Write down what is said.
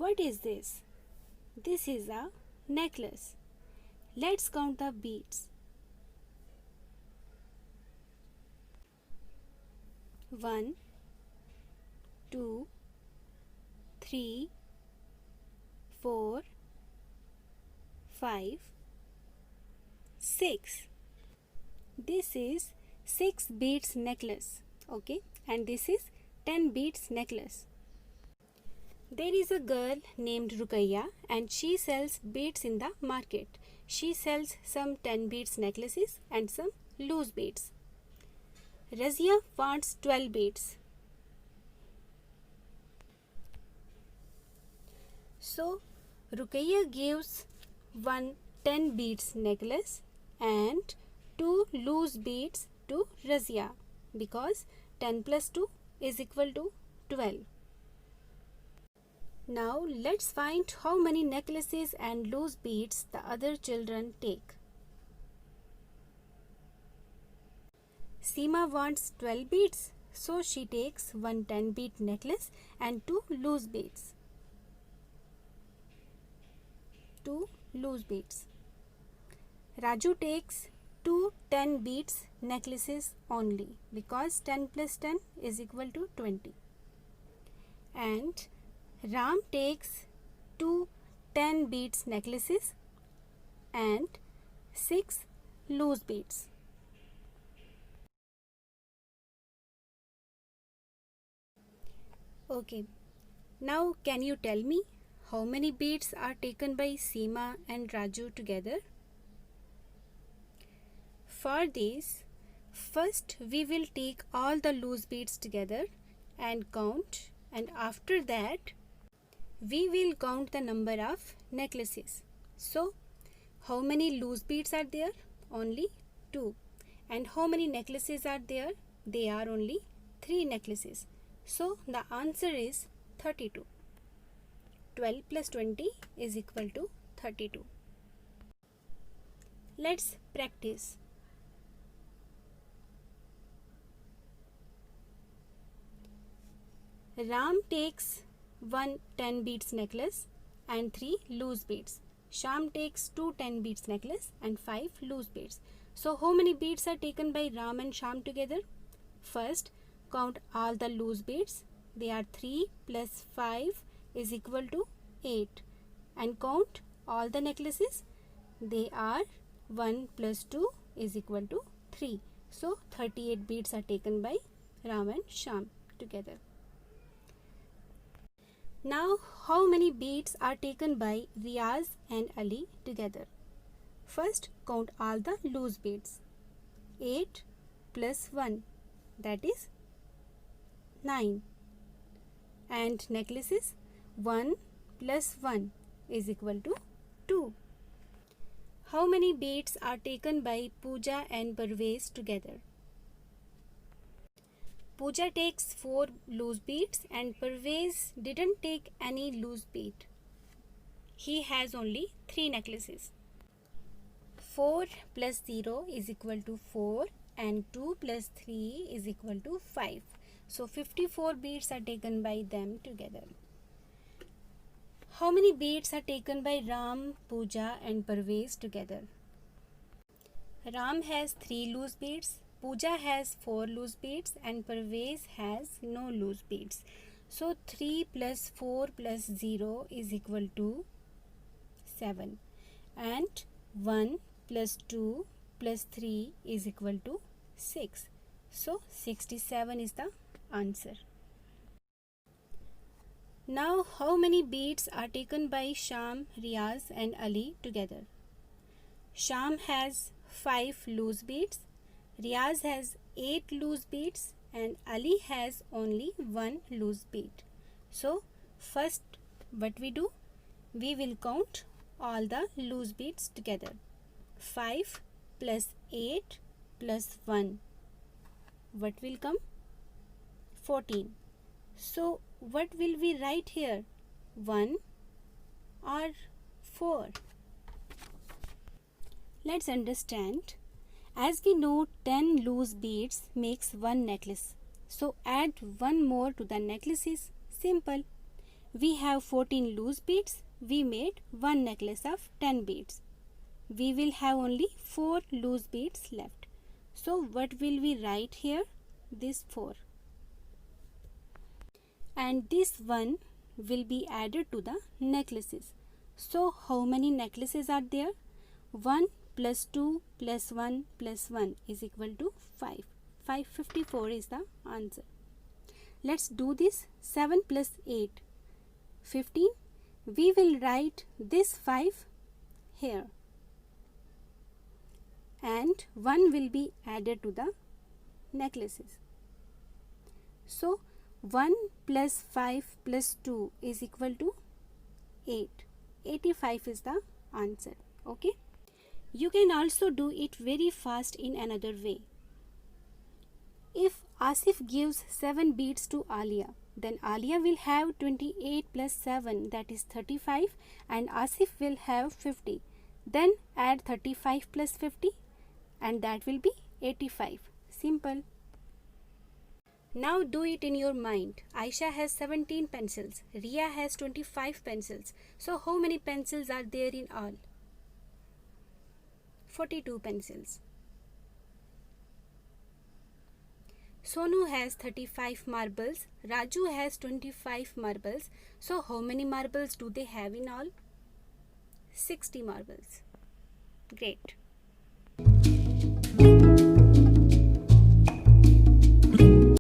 What is this? This is a necklace. Let's count the beads. 1, 2, 3, 4, 5, 6. This is 6 beads necklace. Okay, and this is 10 beads necklace. There is a girl named Rukaiya and she sells beads in the market. She sells some 10 beads necklaces and some loose beads. Razia wants 12 beads. So Rukaiya gives one 10 beads necklace and 2 loose beads to Razia because 10 plus 2 is equal to 12. Now let's find how many necklaces and loose beads the other children take. Seema wants 12 beads, so she takes one 10 bead necklace and 2 loose beads. 2 loose beads. Raju takes 2 10 beads necklaces only because 10 plus 10 is equal to 20. And Ram takes 2 10 beads necklaces and 6 loose beads. Okay, now can you tell me how many beads are taken by Seema and Raju together? For this, first we will take all the loose beads together and count, and after that we will count the number of necklaces. So, how many loose beads are there? Only 2. And how many necklaces are there? They are only 3 necklaces. So, the answer is 32. 12 plus 20 is equal to 32. Let's practice. Ram takes one 10 beads necklace and 3 loose beads. Sham takes 2 10 beads necklace and 5 loose beads. So how many beads are taken by Ram and Sham together? First, count all the loose beads. They are 3 plus 5 is equal to 8. And count all the necklaces. They are 1 plus 2 is equal to 3. So 38 beads are taken by Ram and Sham together. Now, how many beads are taken by Riaz and Ali together? First, count all the loose beads. 8 plus 1, that is 9. And necklaces, 1 plus 1 is equal to 2. How many beads are taken by Pooja and Parvez together? Pooja takes 4 loose beads and Parvez didn't take any loose bead. He has only 3 necklaces. 4 plus 0 is equal to 4 and 2 plus 3 is equal to 5. So 54 beads are taken by them together. How many beads are taken by Ram, Pooja and Parvez together? Ram has 3 loose beads. Pooja has 4 loose beads and Parvez has no loose beads. So 3 plus 4 plus 0 is equal to 7. And 1 plus 2 plus 3 is equal to 6. So 67 is the answer. Now how many beads are taken by Sham, Riaz and Ali together? Sham has 5 loose beads. Riaz has 8 loose beads and Ali has only 1 loose bead. So first what we do? We will count all the loose beads together. 5 plus 8 plus 1. What will come? 14. So what will we write here? 1 or 4? Let's understand. As we know, 10 loose beads makes one necklace. So add one more to the necklace is simple. We have 14 loose beads. We made one necklace of 10 beads. We will have only 4 loose beads left. So what will we write here? This 4. And this 1 will be added to the necklaces. So how many necklaces are there? 1 plus 2 plus 1 plus 1 is equal to 5. 554 is the answer. Let's do this. 7 plus 8, 15. We will write this 5 here. And 1 will be added to the necklaces. So 1 plus 5 plus 2 is equal to 8. 85 is the answer. Okay. You can also do it very fast in another way. If Asif gives 7 beads to Alia, then Alia will have 28 plus 7, that is 35, and Asif will have 50. Then add 35 plus 50 and that will be 85. Simple. Now do it in your mind. Aisha has 17 pencils. Ria has 25 pencils. So how many pencils are there in all? 42 pencils. Sonu has 35 marbles. Raju has 25 marbles. So how many marbles do they have in all? 60 marbles. Great.